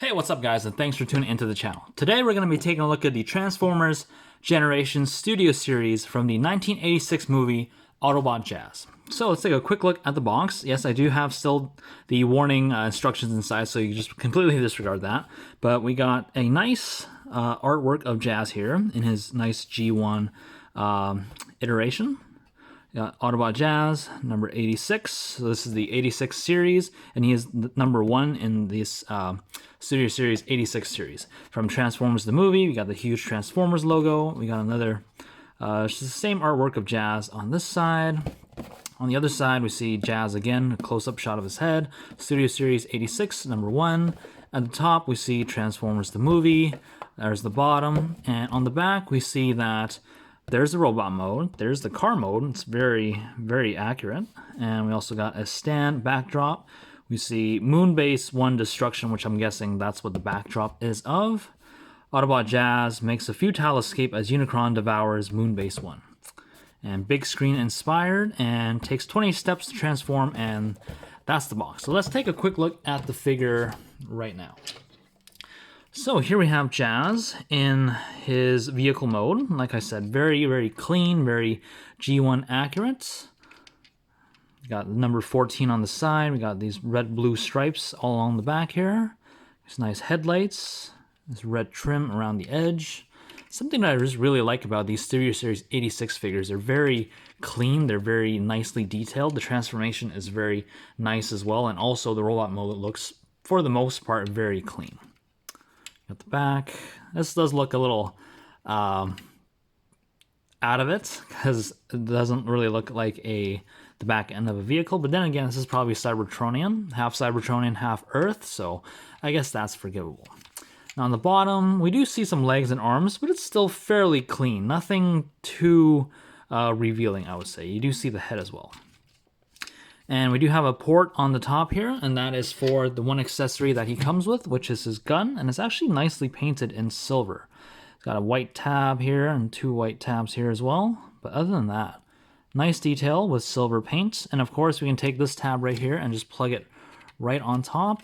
Hey, what's up guys, and thanks for tuning into the channel. Today we're going to be taking a look at the Transformers Generations Studio Series from the 1986 movie Autobot Jazz. So let's take a quick look at the box. Yes, I do have still the warning instructions inside, so you can just completely disregard that. But we got a nice artwork of Jazz here in his nice G1 iteration. Autobot Jazz, number 86. So this is the 86 series, and he is number 1 in this Studio Series 86 series. From Transformers the movie, we got the huge Transformers logo. We got another, it's the same artwork of Jazz on this side. On the other side, we see Jazz again, a close-up shot of his head. Studio Series 86, number 1. At the top, we see Transformers the movie. There's the bottom. And on the back, we see that there's the robot mode, there's the car mode, it's very, very accurate. And we also got a stand backdrop. We see Moonbase 1 Destruction, which I'm guessing that's what the backdrop is of. Autobot Jazz makes a futile escape as Unicron devours Moonbase 1. And big screen inspired, and takes 20 steps to transform, and that's the box. So let's take a quick look at the figure right now. So here we have Jazz in his vehicle mode. Like I said, very, very clean, very G1 accurate. We got number 14 on the side. We got these red-blue stripes all along the back here. These nice headlights. This red trim around the edge. Something that I just really like about these Studio Series 86 figures, they're very clean, they're very nicely detailed. The transformation is very nice as well, and also the robot mode looks, for the most part, very clean. At the back, this does look a little out of it because it doesn't really look like the back end of a vehicle. But then again, this is probably Cybertronian, half Earth, so I guess that's forgivable. Now on the bottom, we do see some legs and arms, but it's still fairly clean. Nothing too revealing, I would say. You do see the head as well. And we do have a port on the top here, and that is for the one accessory that he comes with, which is his gun, and it's actually nicely painted in silver. It's got a white tab here and 2 white tabs here as well, but other than that, nice detail with silver paint. And of course, we can take this tab right here and just plug it right on top.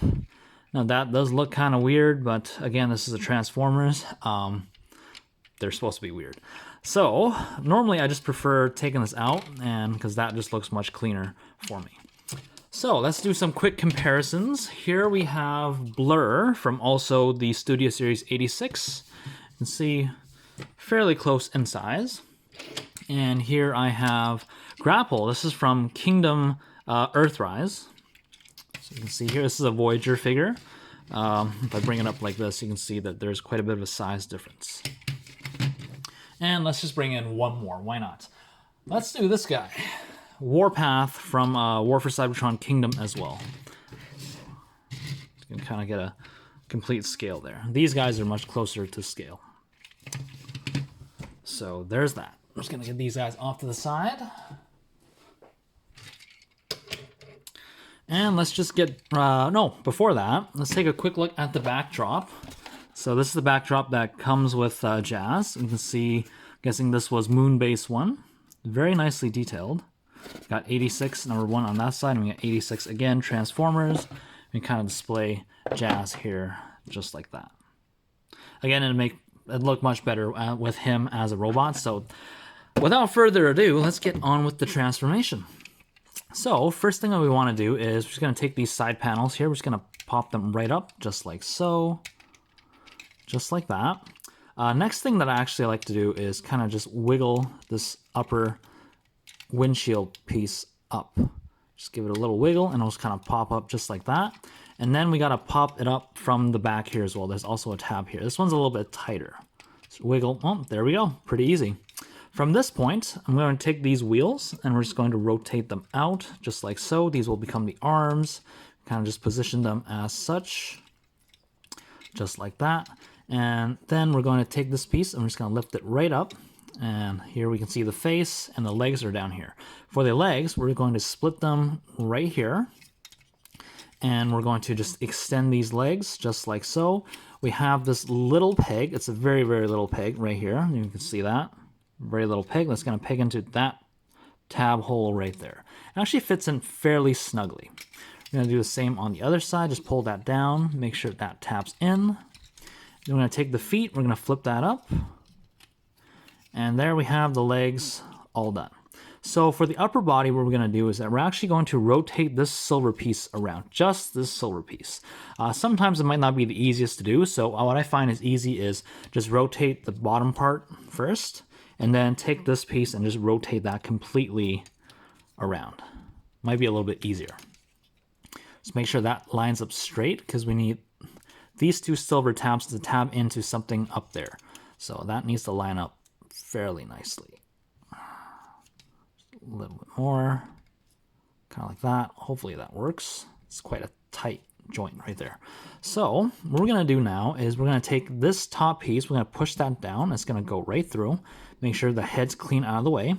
Now that does look kind of weird, but again, this is a Transformers. They're supposed to be weird. So normally I just prefer taking this out, and because that just looks much cleaner for me. So let's do some quick comparisons. Here we have Blur from also the Studio Series 86. You can see fairly close in size. And here I have Grapple. This is from Kingdom Earthrise. So you can see here, this is a Voyager figure. If I bring it up like this, you can see that there's quite a bit of a size difference. And let's just bring in one more, why not? Let's do this guy. Warpath from War for Cybertron Kingdom as well. You can kind of get a complete scale there. These guys are much closer to scale. So there's that. I'm just gonna get these guys off to the side. And let's just get, before that, let's take a quick look at the backdrop. So this is the backdrop that comes with Jazz. You can see, I'm guessing this was Moonbase 1. Very nicely detailed. Got 86, number 1 on that side, and we got 86 again, Transformers. We kind of display Jazz here, just like that. Again, it'll make it look much better with him as a robot. So without further ado, let's get on with the transformation. So first thing that we want to do is we're just going to take these side panels here. We're just going to pop them right up, just like so. Just like that. Next thing that I actually like to do is kind of just wiggle this upper windshield piece up. Just give it a little wiggle and it'll just kind of pop up just like that. And then we got to pop it up from the back here as well. There's also a tab here. This one's a little bit tighter. So wiggle. Oh, there we go. Pretty easy. From this point, I'm going to take these wheels and we're just going to rotate them out just like so. These will become the arms. Kind of just position them as such. Just like that. And then we're going to take this piece and we're just going to lift it right up. And here we can see the face and the legs are down here. For the legs, we're going to split them right here. And we're going to just extend these legs just like so. We have this little peg. It's a very, very little peg right here. You can see that. Very little peg. That's going to peg into that tab hole right there. It actually fits in fairly snugly. We're gonna do the same on the other side. Just pull that down, make sure that taps in. Then we're gonna take the feet, we're gonna flip that up. And there we have the legs all done. So for the upper body, what we're going to do is that we're actually going to rotate this silver piece around, just this silver piece. Sometimes it might not be the easiest to do, so what I find is easy is just rotate the bottom part first, and then take this piece and just rotate that completely around. Might be a little bit easier. Just make sure that lines up straight, because we need these two silver tabs to tab into something up there. So that needs to line up fairly nicely. A little bit more, kind of like that. Hopefully that works. It's quite a tight joint right there. So what we're gonna do now is we're gonna take this top piece, we're gonna push that down. It's gonna go right through. Make sure the head's clean out of the way.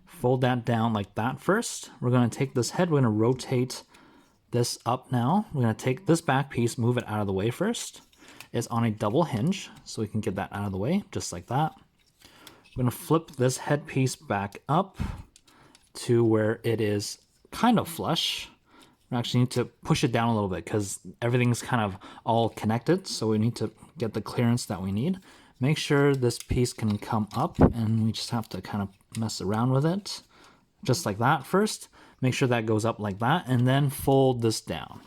Fold that down like that first. We're gonna take this head, we're gonna rotate this up now. We're gonna take this back piece, move it out of the way first. It's on a double hinge, so we can get that out of the way, just like that. We're gonna flip this head piece back up to where it is kind of flush. We actually need to push it down a little bit because everything's kind of all connected, so we need to get the clearance that we need. Make sure this piece can come up, and we just have to kind of mess around with it, just like that first. Make sure that goes up like that, and then fold this down.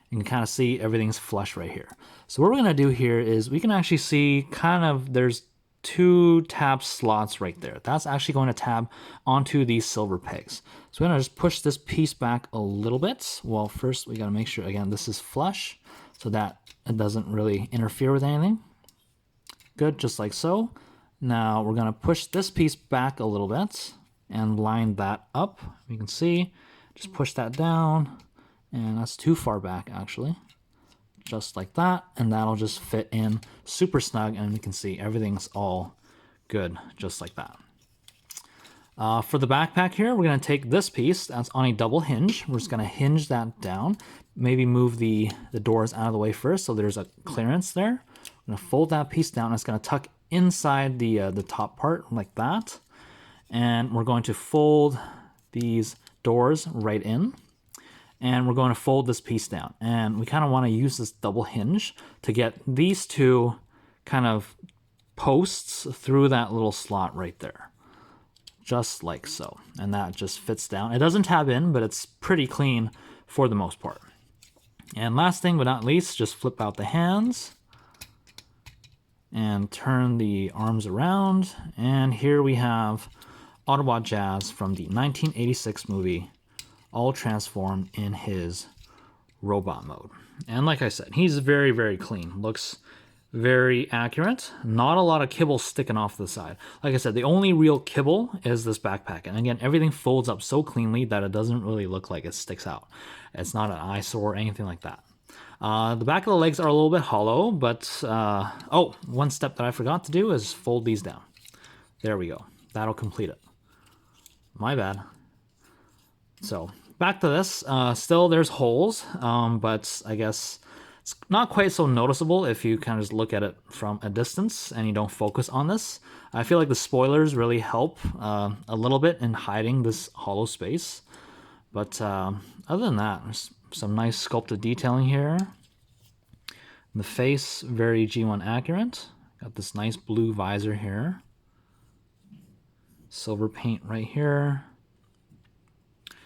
You can kind of see everything's flush right here. So what we're gonna do here is we can actually see kind of there's two tab slots right there. That's actually going to tab onto these silver pegs. So we're gonna just push this piece back a little bit. Well, first we gotta make sure, again, this is flush so that it doesn't really interfere with anything. Good, just like so. Now we're gonna push this piece back a little bit and line that up. You can see, just push that down, and that's too far back actually. Just like that, and that'll just fit in super snug, and you can see everything's all good, just like that. For the backpack here, we're gonna take this piece that's on a double hinge. We're just gonna hinge that down, maybe move the doors out of the way first so there's a clearance there. I'm gonna fold that piece down, and it's gonna tuck inside the top part like that. And we're going to fold these doors right in. And we're going to fold this piece down. And we kind of want to use this double hinge to get these two kind of posts through that little slot right there. Just like so. And that just fits down. It doesn't tab in, but it's pretty clean for the most part. And last thing but not least, just flip out the hands and turn the arms around. And here we have Autobot Jazz from the 1986 movie, all transformed in his robot mode. And like I said, he's very, very clean. Looks very accurate. Not a lot of kibble sticking off the side. Like I said, the only real kibble is this backpack. And again, everything folds up so cleanly that it doesn't really look like it sticks out. It's not an eyesore or anything like that. The back of the legs are a little bit hollow, but oh, one step that I forgot to do is fold these down. There we go. That'll complete it. My bad. So back to this, still there's holes, but I guess it's not quite so noticeable if you kind of just look at it from a distance and you don't focus on this. I feel like the spoilers really help a little bit in hiding this hollow space. But other than that, there's some nice sculpted detailing here. The face, very G1 accurate. Got this nice blue visor here. Silver paint right here.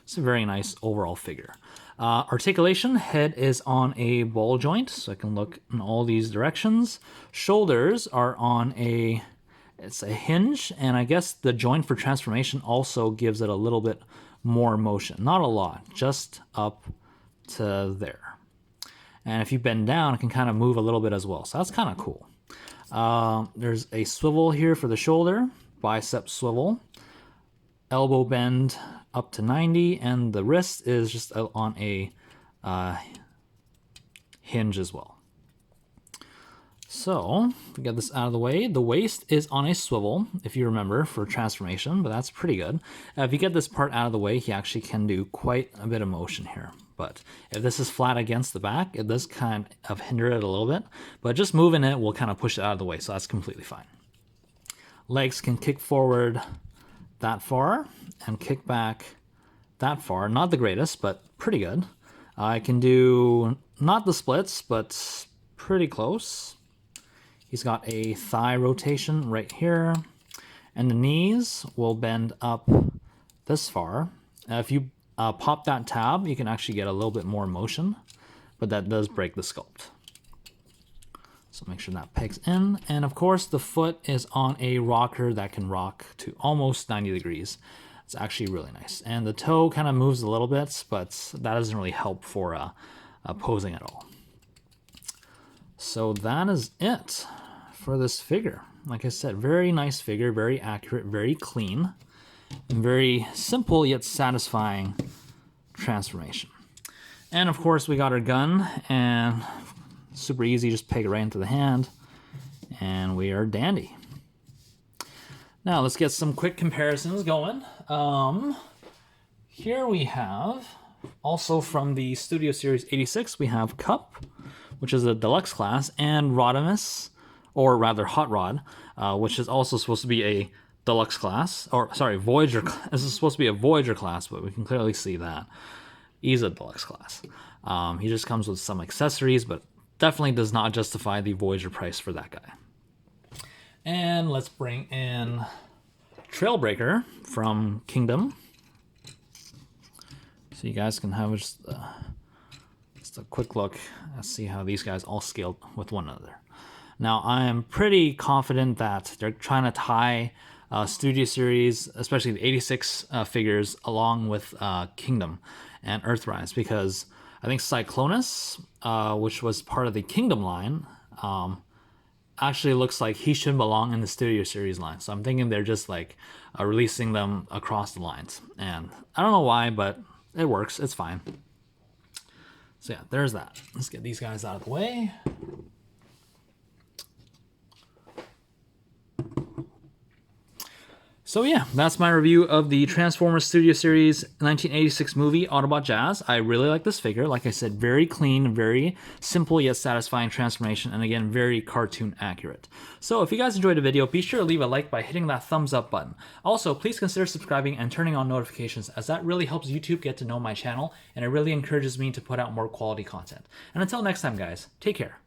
It's a very nice overall figure. Articulation, head is on a ball joint, so I can look in all these directions. Shoulders are on it's a hinge, and I guess the joint for transformation also gives it a little bit more motion. Not a lot, just up to there. And if you bend down, it can kind of move a little bit as well, so that's kind of cool. There's a swivel here for the shoulder, bicep swivel, elbow bend up to 90, and the wrist is just on a hinge as well. So, to get this out of the way, the waist is on a swivel, if you remember, for transformation, but that's pretty good. If you get this part out of the way, he actually can do quite a bit of motion here. But if this is flat against the back, it does kind of hinder it a little bit, but just moving it will kind of push it out of the way, so that's completely fine. Legs can kick forward that far and kick back that far. Not the greatest, but pretty good. I can do not the splits, but pretty close. He's got a thigh rotation right here, and the knees will bend up this far. If you pop that tab, you can actually get a little bit more motion, but that does break the sculpt. So make sure that pegs in. And of course, the foot is on a rocker that can rock to almost 90 degrees. It's actually really nice. And the toe kind of moves a little bit, but that doesn't really help for posing at all. So that is it for this figure. Like I said, very nice figure, very accurate, very clean, and very simple yet satisfying transformation. And of course, we got our gun, and super easy, just peg it right into the hand, and we are dandy. Now let's get some quick comparisons going. Here we have, also from the Studio Series 86, we have Cup, which is a deluxe class, and Rodimus, or rather Hot Rod, which is also supposed to be a deluxe class, or sorry, Voyager. This is supposed to be a Voyager class, but we can clearly see that he's a deluxe class. He just comes with some accessories, but definitely does not justify the Voyager price for that guy. And let's bring in Trailbreaker from Kingdom, so you guys can have just a quick look and see how these guys all scaled with one another. Now, I am pretty confident that they're trying to tie Studio Series, especially the 86 figures, along with Kingdom and Earthrise, because I think Cyclonus, which was part of the Kingdom line, actually looks like he should belong in the Studio Series line. So I'm thinking they're just like releasing them across the lines. And I don't know why, but it works. It's fine. So yeah, there's that. Let's get these guys out of the way. So yeah, that's my review of the Transformers Studio Series 1986 movie, Autobot Jazz. I really like this figure. Like I said, very clean, very simple yet satisfying transformation, and again, very cartoon accurate. So if you guys enjoyed the video, be sure to leave a like by hitting that thumbs up button. Also, please consider subscribing and turning on notifications, as that really helps YouTube get to know my channel, and it really encourages me to put out more quality content. And until next time, guys, take care.